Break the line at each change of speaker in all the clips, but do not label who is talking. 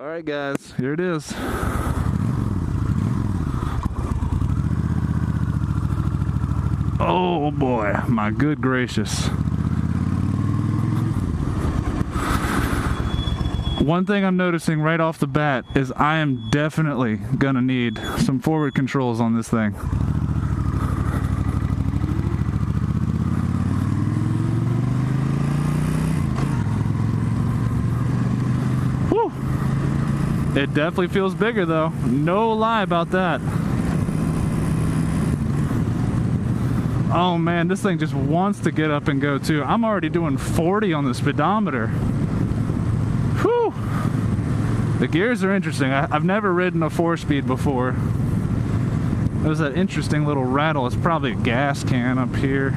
Alright guys, here it is. Oh boy, my good gracious. One thing I'm noticing right off the bat is I am definitely gonna need some forward controls on this thing. Whew. It definitely feels bigger though, no lie about that. Oh man, this thing just wants to get up and go too. I'm already doing 40 on the speedometer. Whew! The gears are interesting. I've never ridden a 4-speed before. There's that interesting little rattle. It's probably a gas can up here.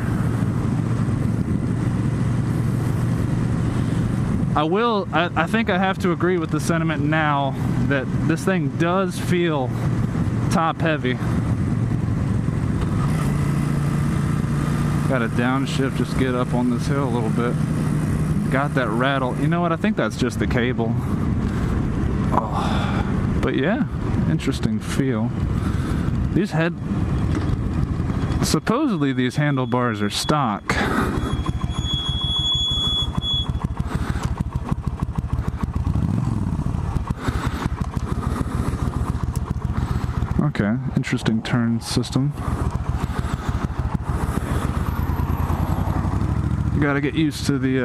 I think I have to agree with the sentiment now that this thing does feel top heavy. Got to downshift, just get up on this hill a little bit. Got that rattle. You know what? I think that's just the cable. Oh, but yeah, interesting feel. Supposedly these handlebars are stock. Okay, interesting turn system. Gotta get used to the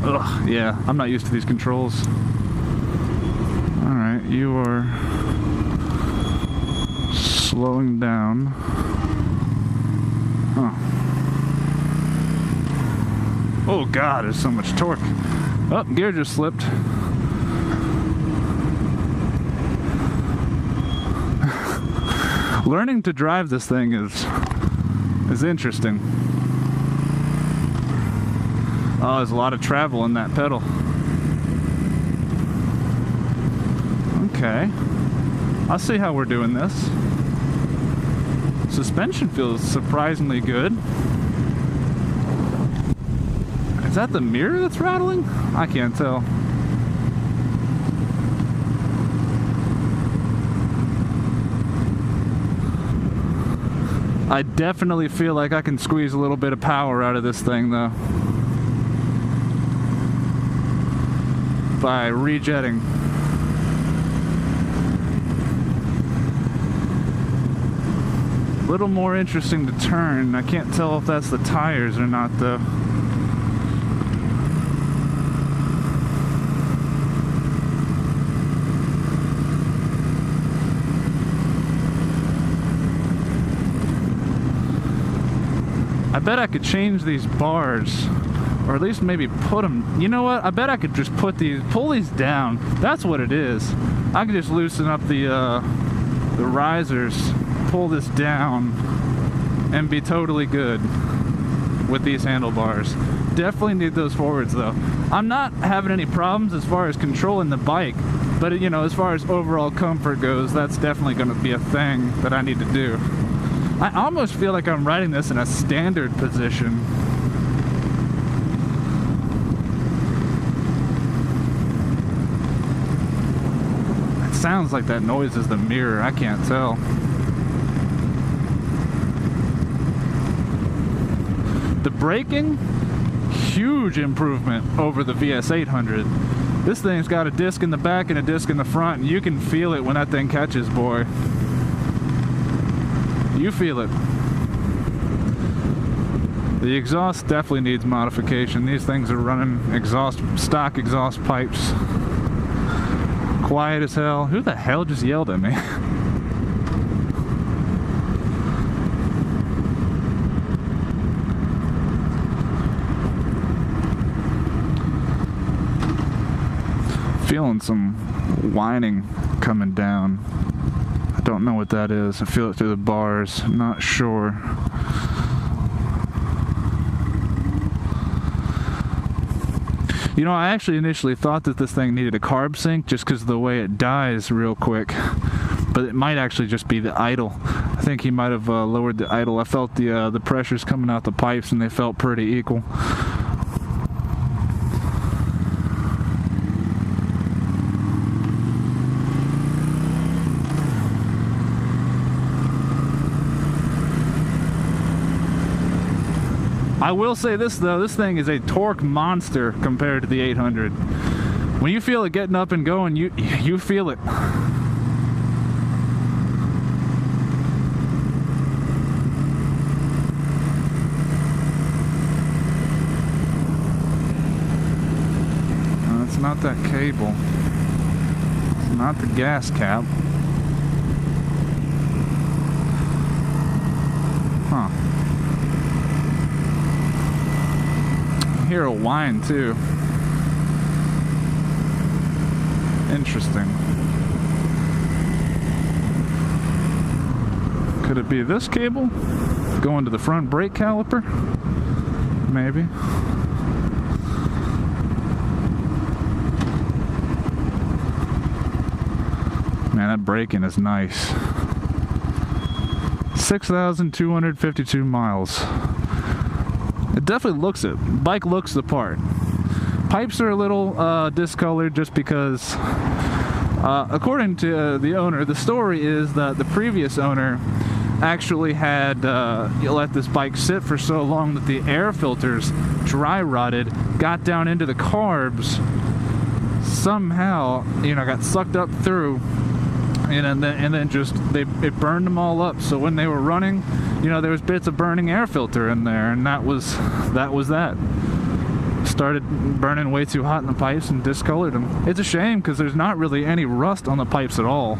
ugh, yeah, I'm not used to these controls. Alright, you are slowing down. Huh. Oh god, there's so much torque. Oh, gear just slipped. Learning to drive this thing is interesting. Oh, there's a lot of travel in that pedal. Okay. I'll see how we're doing this. Suspension feels surprisingly good. Is that the mirror that's rattling? I can't tell. I definitely feel like I can squeeze a little bit of power out of this thing though, by rejetting. A little more interesting to turn. I can't tell if that's the tires or not though. I bet I could change these bars, or at least maybe put them. You know what? I bet I could just pull these down. That's what it is. I could just loosen up the risers, pull this down, and be totally good with these handlebars. Definitely need those forwards though. I'm not having any problems as far as controlling the bike, but you know, as far as overall comfort goes, that's definitely going to be a thing that I need to do. I almost feel like I'm riding this in a standard position. It sounds like that noise is the mirror. I can't tell. The braking, huge improvement over the VS800. This thing's got a disc in the back and a disc in the front, and you can feel it when that thing catches, boy. You feel it. The exhaust definitely needs modification. These things are running stock exhaust pipes. Quiet as hell. Who the hell just yelled at me? Feeling some whining coming down. I don't know what that is. I feel it through the bars. I'm not sure. You know, I actually initially thought that this thing needed a carb sync just because of the way it dies real quick. But it might actually just be the idle. I think he might have lowered the idle. I felt the pressures coming out the pipes and they felt pretty equal. I will say this though, this thing is a torque monster compared to the 800. When you feel it getting up and going, you feel it. It's not that cable. It's not the gas cap. Huh. I hear a whine too. Interesting. Could it be this cable going to the front brake caliper? Maybe. Man, that braking is nice. 6,252 miles. It definitely looks it. Bike looks the part. Pipes are a little discolored just because, according to the owner, the story is that the previous owner actually had let this bike sit for so long that the air filters dry rotted, got down into the carbs, somehow, you know, got sucked up through, and then just it burned them all up. So when they were running, you know, there was bits of burning air filter in there, and that was that. Started burning way too hot in the pipes and discolored them. It's a shame because there's not really any rust on the pipes at all.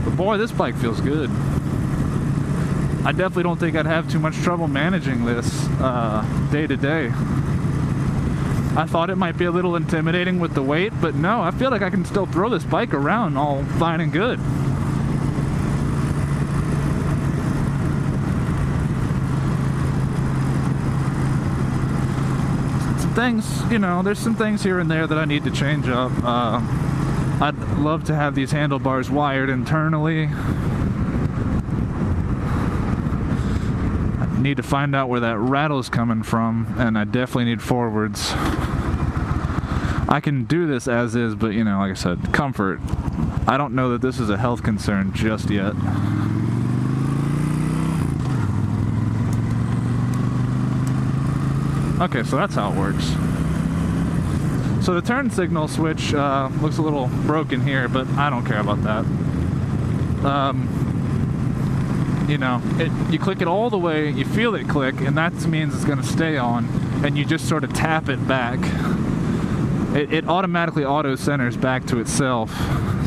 But boy, this bike feels good. I definitely don't think I'd have too much trouble managing this day to day. I thought it might be a little intimidating with the weight, but no, I feel like I can still throw this bike around all fine and good. Some things, you know, there's some things here and there that I need to change up. I'd love to have these handlebars wired internally. I need to find out where that rattle's coming from, and I definitely need forwards. I can do this as is, but you know, like I said, comfort. I don't know that this is a health concern just yet. Okay, so that's how it works. So the turn signal switch looks a little broken here, but I don't care about that. You know, you click it all the way, you feel it click, and that means it's going to stay on, and you just sort of tap it back. It automatically auto-centers back to itself,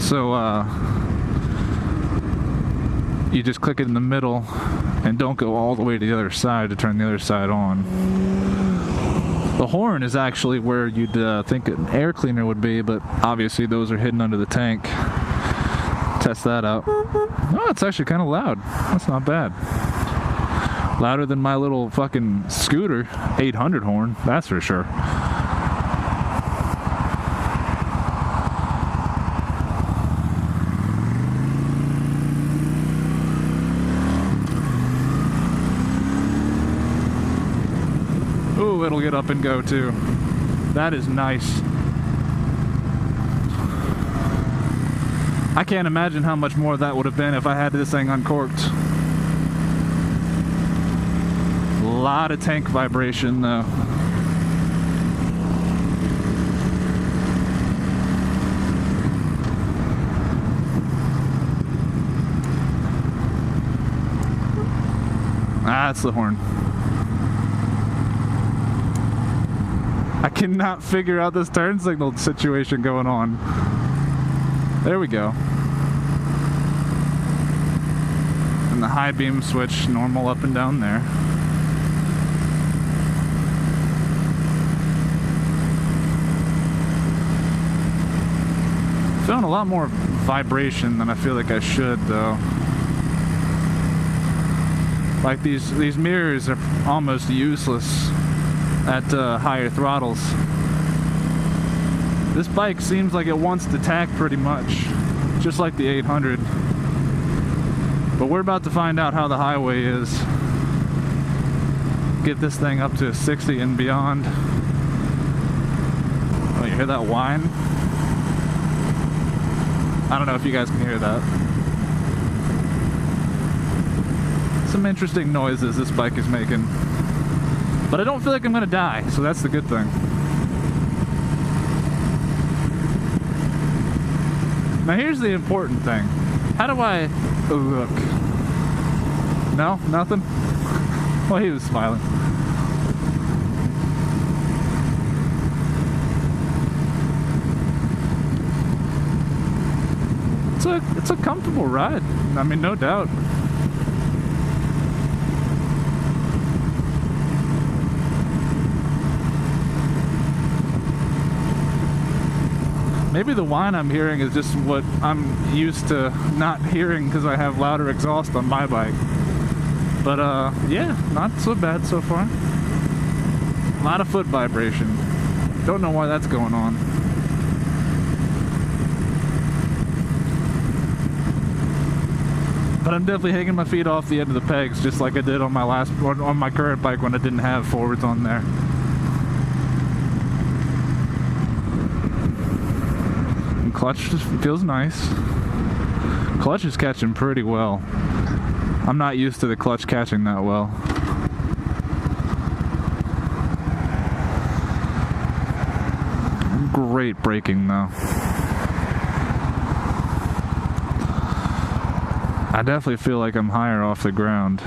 so you just click it in the middle and don't go all the way to the other side to turn the other side on. The horn is actually where you'd think an air cleaner would be, but obviously those are hidden under the tank. Test that out. Oh, it's actually kind of loud. That's not bad. Louder than my little fucking scooter 800 horn, that's for sure. Ooh, it'll get up and go too. That is nice. I can't imagine how much more that would have been if I had this thing uncorked. A lot of tank vibration though. Ah, that's the horn. I cannot figure out this turn signal situation going on. There we go. And the high beam switch, normal up and down there. Feeling a lot more vibration than I feel like I should though. Like these mirrors are almost useless at higher throttles. This bike seems like it wants to tack pretty much, just like the 800. But we're about to find out how the highway is. Get this thing up to 60 and beyond. Oh, you hear that whine? I don't know if you guys can hear that. Some interesting noises this bike is making. But I don't feel like I'm gonna die, so that's the good thing. Now here's the important thing. How do I look? No? Nothing? Well, he was smiling. It's a comfortable ride. I mean, no doubt. Maybe the whine I'm hearing is just what I'm used to not hearing because I have louder exhaust on my bike. But yeah, not so bad so far. A lot of foot vibration. Don't know why that's going on. But I'm definitely hanging my feet off the end of the pegs, just like I did on my on my current bike when I didn't have forwards on there. And clutch just feels nice. Clutch is catching pretty well. I'm not used to the clutch catching that well. Great braking though. I definitely feel like I'm higher off the ground.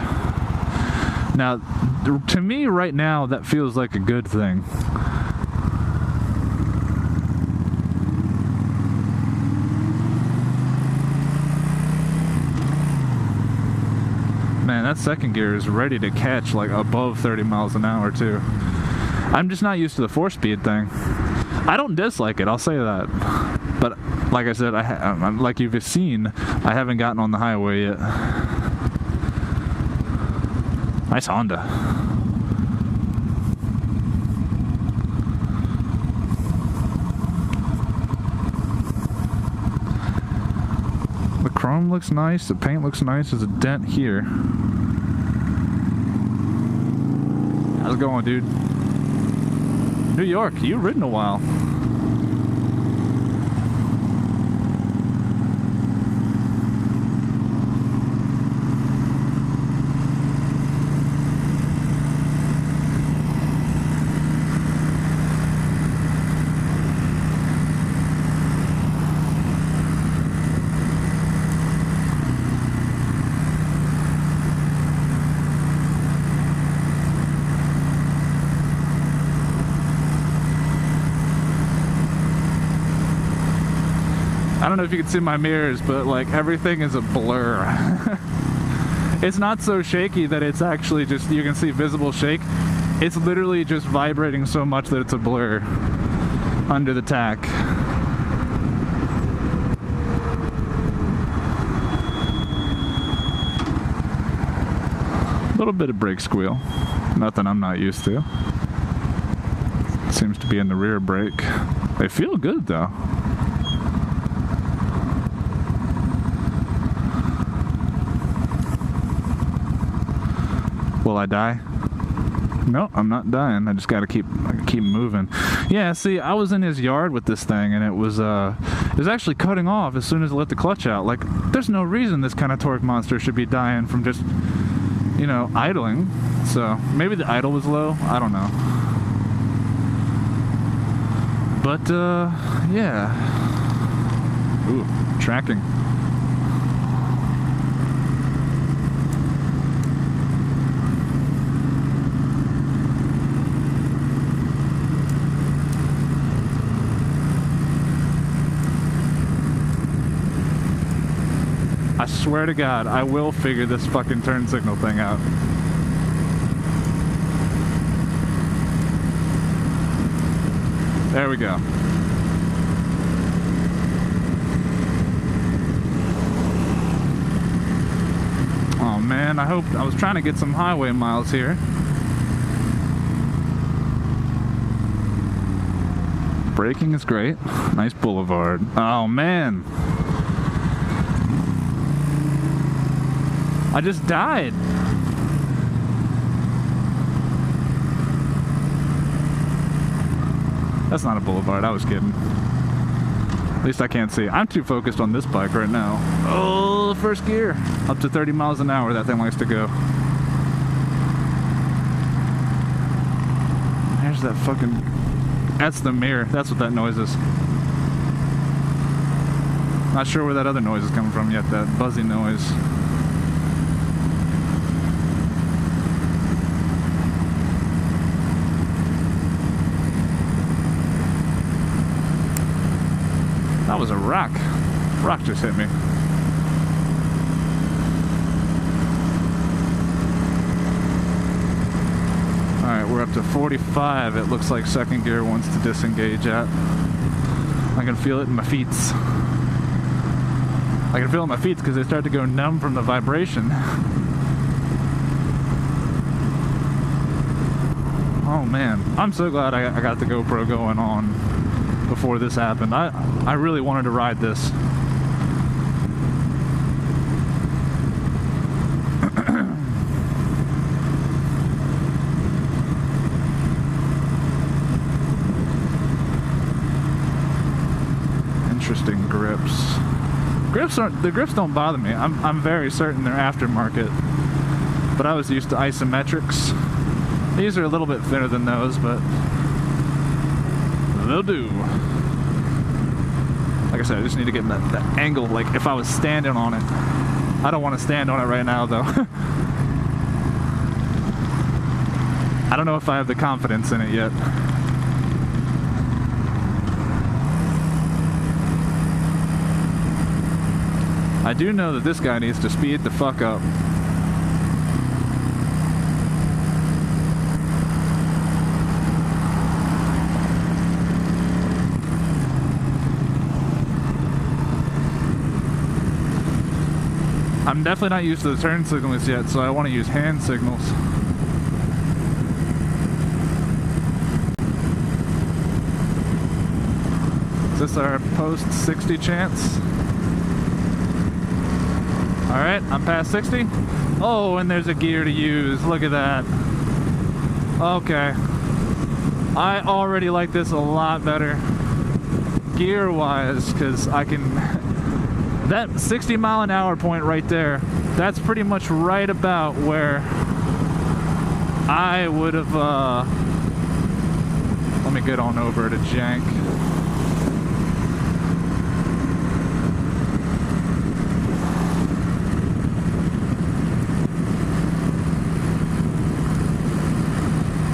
Now, to me right now, that feels like a good thing. Man, that second gear is ready to catch like above 30 miles an hour too. I'm just not used to the 4-speed thing. I don't dislike it, I'll say that. But like I said, like you've seen, I haven't gotten on the highway yet. Nice Honda. The chrome looks nice, the paint looks nice. There's a dent here. How's it going, dude? New York, you've ridden a while. I don't know if you can see my mirrors, but like everything is a blur. It's not so shaky that it's actually just, you can see visible shake. It's literally just vibrating so much that it's a blur under the tack. A little bit of brake squeal. Nothing I'm not used to. Seems to be in the rear brake. They feel good though. Will I die? No, I'm not dying. I just gotta keep moving. Yeah, see, I was in his yard with this thing, and it was actually cutting off as soon as I let the clutch out. Like, there's no reason this kind of torque monster should be dying from just, you know, idling. So maybe the idle was low. I don't know. But yeah. Ooh, tracking. I swear to God, I will figure this fucking turn signal thing out. There we go. Oh man, I was trying to get some highway miles here. Braking is great. Nice boulevard. Oh man. I just died. That's not a boulevard, I was kidding. At least I can't see. I'm too focused on this bike right now. Oh, first gear. Up to 30 miles an hour that thing likes to go. There's that fucking... That's the mirror. That's what that noise is. Not sure where that other noise is coming from yet, that buzzy noise. That was a rock. Rock just hit me. Alright, we're up to 45. It looks like second gear wants to disengage at. I can feel it in my feet. I can feel it in my feet because they start to go numb from the vibration. Oh man, I'm so glad I got the GoPro going on before this happened. I really wanted to ride this. Interesting grips. The grips don't bother me. I'm very certain they're aftermarket. But I was used to isometrics. These are a little bit thinner than those, but they'll do. Like I said, I just need to get that angle, like if I was standing on it. I don't want to stand on it right now, though. I don't know if I have the confidence in it yet. I do know that this guy needs to speed the fuck up. I'm definitely not used to the turn signals yet, so I want to use hand signals. Is this our post 60 chance? Alright, I'm past 60. Oh, and there's a gear to use. Look at that. Okay. I already like this a lot better gear-wise, because I can... That 60 mile an hour point right there, that's pretty much right about where I would have, let me get on over to jank.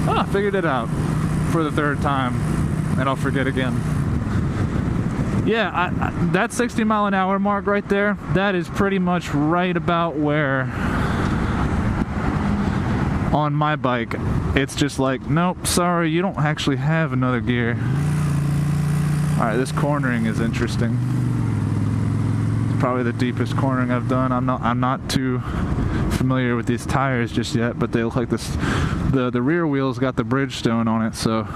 Ah, figured it out for the third time, and I'll forget again. Yeah, that 60 mile an hour mark right there, that is pretty much right about where on my bike it's just like, nope, sorry, you don't actually have another gear. Alright, this cornering is interesting. It's probably the deepest cornering I've done. I'm not too familiar with these tires just yet, but they look like this. The rear wheel's got the Bridgestone on it, so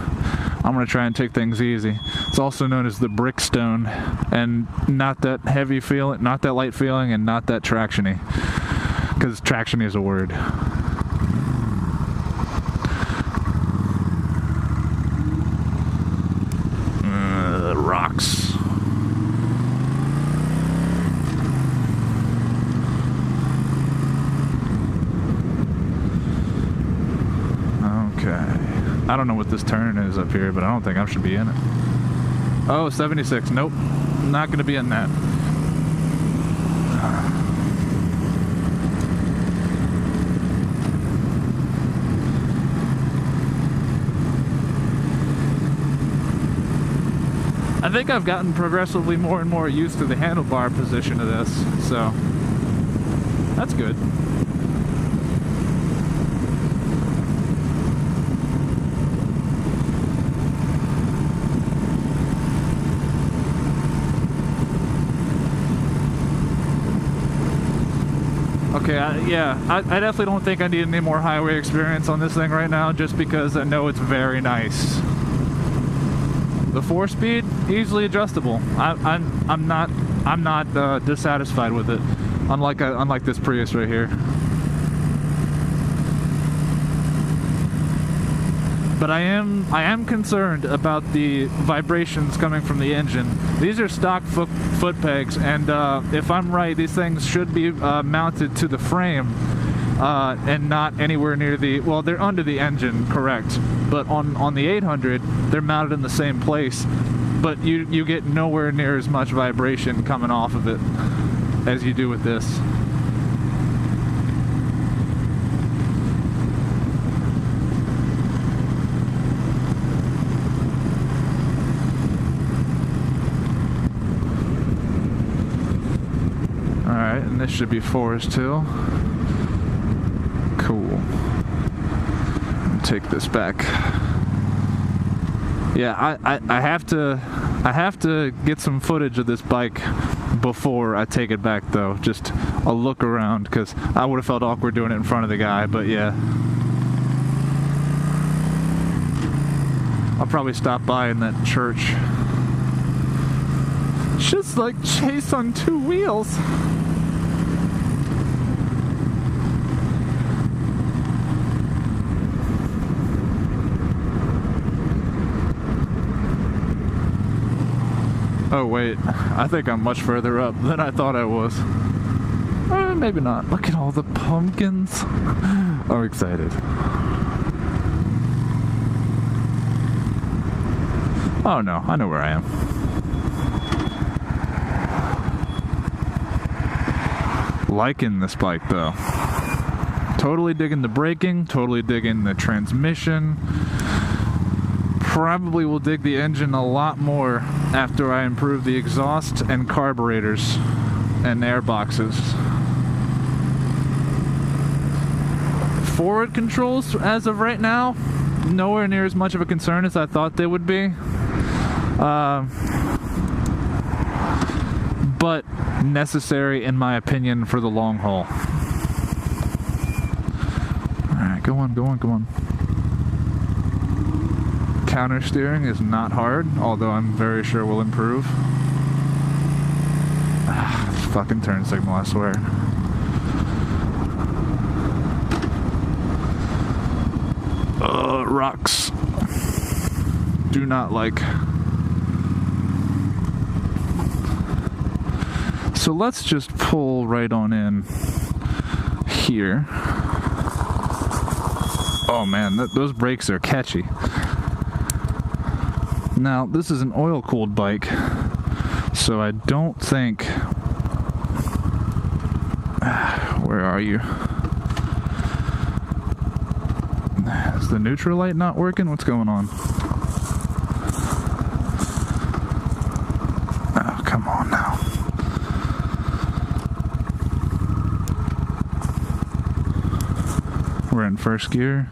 I'm gonna try and take things easy. It's also known as the Brickstone, and not that heavy feeling, not that light feeling, and not that tractiony, because traction is a word. Rocks. I don't know what this turn is up here, but I don't think I should be in it. Oh, 76. Nope. Not going to be in that. I think I've gotten progressively more and more used to the handlebar position of this, so that's good. Okay, I definitely don't think I need any more highway experience on this thing right now, just because I know it's very nice. The 4-speed, easily adjustable. I'm not dissatisfied with it, unlike this Prius right here. but I am concerned about the vibrations coming from the engine. These are stock foot pegs, and if I'm right, these things should be mounted to the frame and not anywhere near the, well, they're under the engine, correct, but on the 800 they're mounted in the same place, but you get nowhere near as much vibration coming off of it as you do with this. Alright, and this should be Forest Hill. Cool. Take this back. Yeah, I have to get some footage of this bike before I take it back, though. Just a look around, because I would have felt awkward doing it in front of the guy, but yeah. I'll probably stop by in that church. Just like Chase on 2 wheels. Oh wait, I think I'm much further up than I thought I was. Maybe not. Look at all the pumpkins. I'm excited. Oh no, I know where I am. Liking this bike though. Totally digging the braking, totally digging the transmission. Probably will dig the engine a lot more after I improve the exhaust and carburetors and air boxes. Forward controls, as of right now, nowhere near as much of a concern as I thought they would be. But necessary, in my opinion, for the long haul. Alright, go on, go on, go on. Counter steering is not hard, although I'm very sure will improve. This fucking turn signal, I swear. Rocks. Do not like. So let's just pull right on in here. Oh man, those brakes are catchy. Now, this is an oil-cooled bike, so I don't think... Where are you? Is the neutral light not working? What's going on? Oh, come on now. We're in first gear.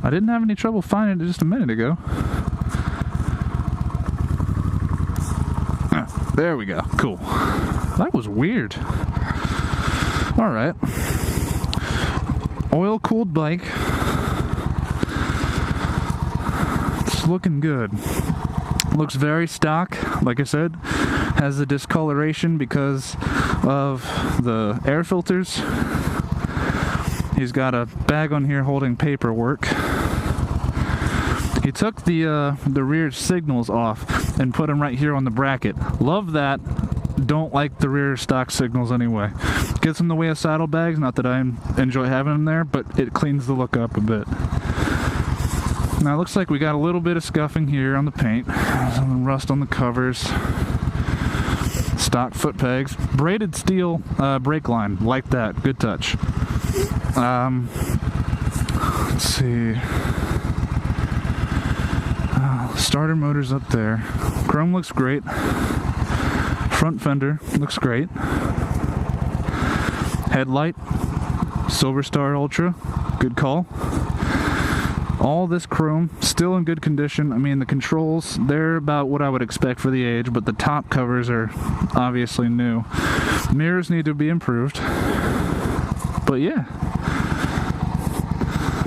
I didn't have any trouble finding it just a minute ago. There we go. Cool. That was weird. Alright. Oil-cooled bike. It's looking good. Looks very stock, like I said. Has the discoloration because of the air filters. He's got a bag on here holding paperwork. He took the rear signals off and put them right here on the bracket. Love that. Don't like the rear stock signals anyway. Gets in the way of saddlebags, not that I enjoy having them there, but it cleans the look up a bit. Now it looks like we got a little bit of scuffing here on the paint. Some rust on the covers. Stock foot pegs. Braided steel brake line. Like that. Good touch. Let's see. Starter motor's up there. Chrome looks great. Front fender looks great. Headlight, Silver Star Ultra, good call. All this chrome, still in good condition. I mean, the controls, they're about what I would expect for the age, but the top covers are obviously new. Mirrors need to be improved. But yeah.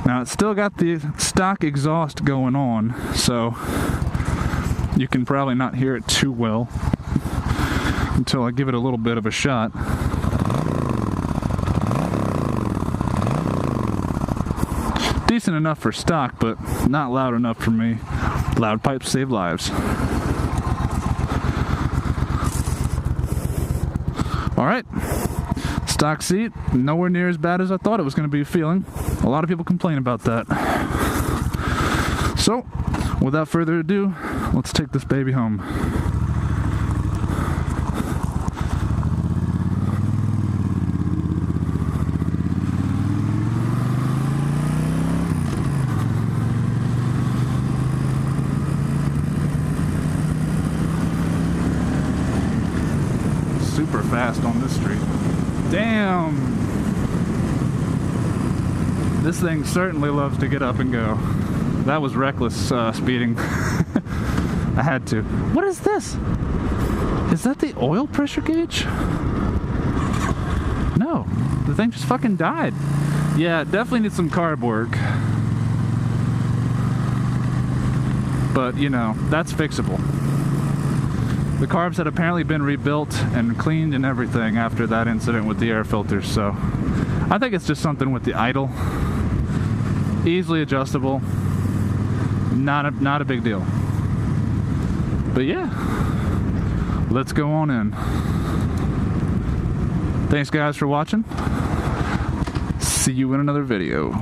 Now, it's still got the stock exhaust going on, so you can probably not hear it too well until I give it a little bit of a shot. Decent enough for stock, but not loud enough for me. Loud pipes save lives. Alright, stock seat, nowhere near as bad as I thought it was going to be feeling. A lot of people complain about that. So, without further ado, let's take this baby home. Super fast on this street. Damn! This thing certainly loves to get up and go. That was reckless speeding. I had to. What is this? Is that the oil pressure gauge? No, the thing just fucking died. Yeah, it definitely needs some carb work. But, you know, that's fixable. The carbs had apparently been rebuilt and cleaned and everything after that incident with the air filters, so I think it's just something with the idle. Easily adjustable. Not a big deal. But yeah, let's go on in. Thanks guys for watching. See you in another video.